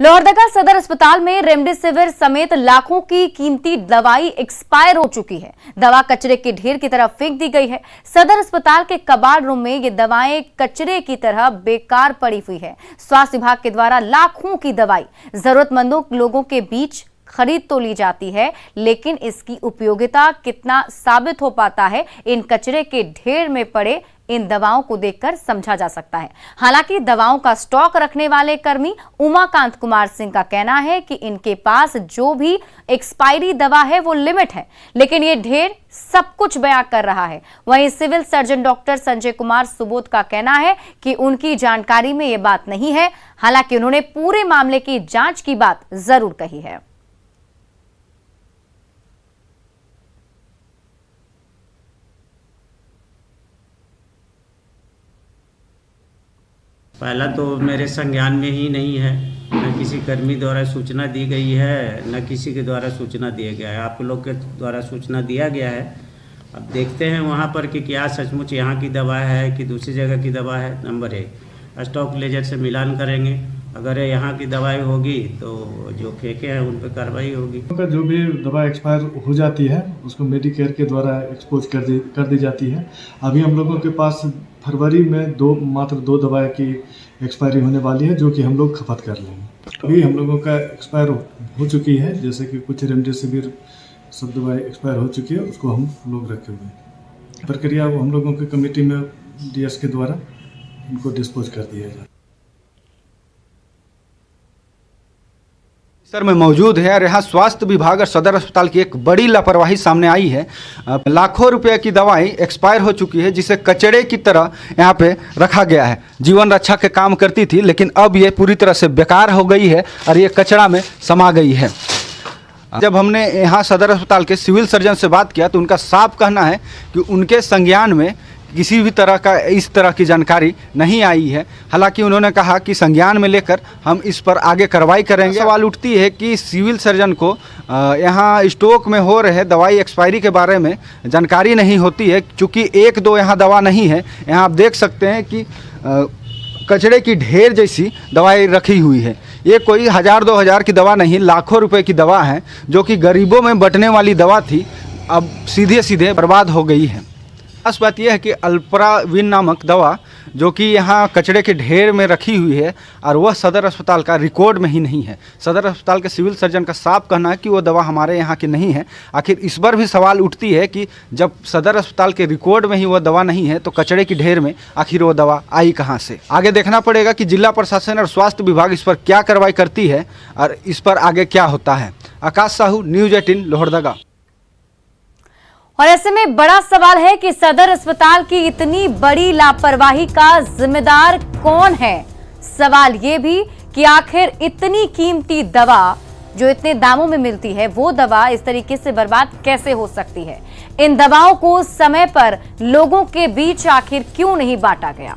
लोहरदगा सदर अस्पताल में रेमडेसिविर समेत लाखों की कीमती दवाई एक्सपायर हो चुकी है। दवा कचरे के ढेर की तरह फेंक दी गई है। सदर अस्पताल के कबाड़ रूम में ये दवाएं कचरे की तरह बेकार पड़ी हुई है। स्वास्थ्य विभाग के द्वारा लाखों की दवाई जरूरतमंदों लोगों के बीच खरीद तो ली जाती है, लेकिन इसकी उपयोगिता कितना साबित हो पाता है, इन कचरे के ढेर में पड़े इन दवाओं को देखकर समझा जा सकता है। हालांकि दवाओं का स्टॉक रखने वाले कर्मी उमाकांत कुमार सिंह का कहना है कि इनके पास जो भी एक्सपायरी दवा है वो लिमिट है, लेकिन ये ढेर सब कुछ बयां कर रहा है। वहीं civil surgeon doctor Sanjay Kumar Subodh का कहना है कि उनकी जानकारी में ये बात नहीं है। हालांकि उन्होंने पूरे मामले की जांच की बात जरूर कही है। पहला तो मेरे संज्ञान में ही नहीं है, न किसी कर्मी द्वारा सूचना दी गई है, न किसी के द्वारा सूचना दिया गया है। आप लोग के द्वारा सूचना दिया गया है। अब देखते हैं वहाँ पर कि क्या सचमुच यहाँ की दवा है कि दूसरी जगह की दवा है। नंबर 1, स्टॉक लेजर से मिलान करेंगे। अगर यहाँ की दवाई होगी तो जो फेंके हैं उन पर कार्रवाई होगी। जो भी दवा एक्सपायर हो जाती है उसको मेडिकेयर के द्वारा एक्सपोज कर दी जाती है। अभी हम लोगों के पास फरवरी में मात्र दो दवाएं की एक्सपायरी होने वाली है, जो कि हम लोग खपत कर लेंगे। अभी हम लोगों का एक्सपायर हो चुकी है, जैसे कि कुछ रेमडेसिविर सब दवाएं एक्सपायर हो चुकी है, उसको हम लोग रखे हुए हैं। प्रक्रिया वो हम लोगों की कमेटी में डीएस के द्वारा उनको डिस्पोज कर दिया जाए। सर में मौजूद है और यहाँ स्वास्थ्य विभाग और सदर अस्पताल की एक बड़ी लापरवाही सामने आई है। लाखों रुपए की दवाई एक्सपायर हो चुकी है, जिसे कचड़े की तरह यहाँ पे रखा गया है। जीवन रक्षा के काम करती थी, लेकिन अब ये पूरी तरह से बेकार हो गई है और ये कचड़ा में समा गई है। जब हमने यहाँ सदर अस्पताल के सिविल सर्जन से बात किया तो उनका साफ कहना है कि उनके संज्ञान में किसी भी तरह का इस तरह की जानकारी नहीं आई है। हालांकि उन्होंने कहा कि संज्ञान में लेकर हम इस पर आगे कार्रवाई करेंगे। सवाल उठती है कि सिविल सर्जन को यहाँ स्टॉक में हो रहे दवाई एक्सपायरी के बारे में जानकारी नहीं होती है, क्योंकि एक दो यहाँ दवा नहीं है। यहाँ आप देख सकते हैं कि कचड़े की ढेर जैसी दवाई रखी हुई है। ये कोई 1000-2000 की दवा नहीं, लाखों रुपए की दवा है, जो कि गरीबों में बंटने वाली दवा थी, अब सीधे सीधे बर्बाद हो गई है। खास बात यह है कि अल्प्राविन नामक दवा जो कि यहाँ कचड़े के ढेर में रखी हुई है और वह सदर अस्पताल का रिकॉर्ड में ही नहीं है। सदर अस्पताल के सिविल सर्जन का साफ कहना है कि वो दवा हमारे यहाँ की नहीं है। आखिर इस पर भी सवाल उठती है कि जब सदर अस्पताल के रिकॉर्ड में ही वह दवा नहीं है तो कचड़े की ढेर में आखिर वो दवा आई कहाँ से। आगे देखना पड़ेगा कि जिला प्रशासन और स्वास्थ्य विभाग इस पर क्या कार्रवाई करती है और इस पर आगे क्या होता है। आकाश साहू, न्यूज़ 18, लोहरदगा। और ऐसे में बड़ा सवाल है कि सदर अस्पताल की इतनी बड़ी लापरवाही का जिम्मेदार कौन है। सवाल ये भी कि आखिर इतनी कीमती दवा जो इतने दामों में मिलती है, वो दवा इस तरीके से बर्बाद कैसे हो सकती है। इन दवाओं को समय पर लोगों के बीच आखिर क्यों नहीं बांटा गया।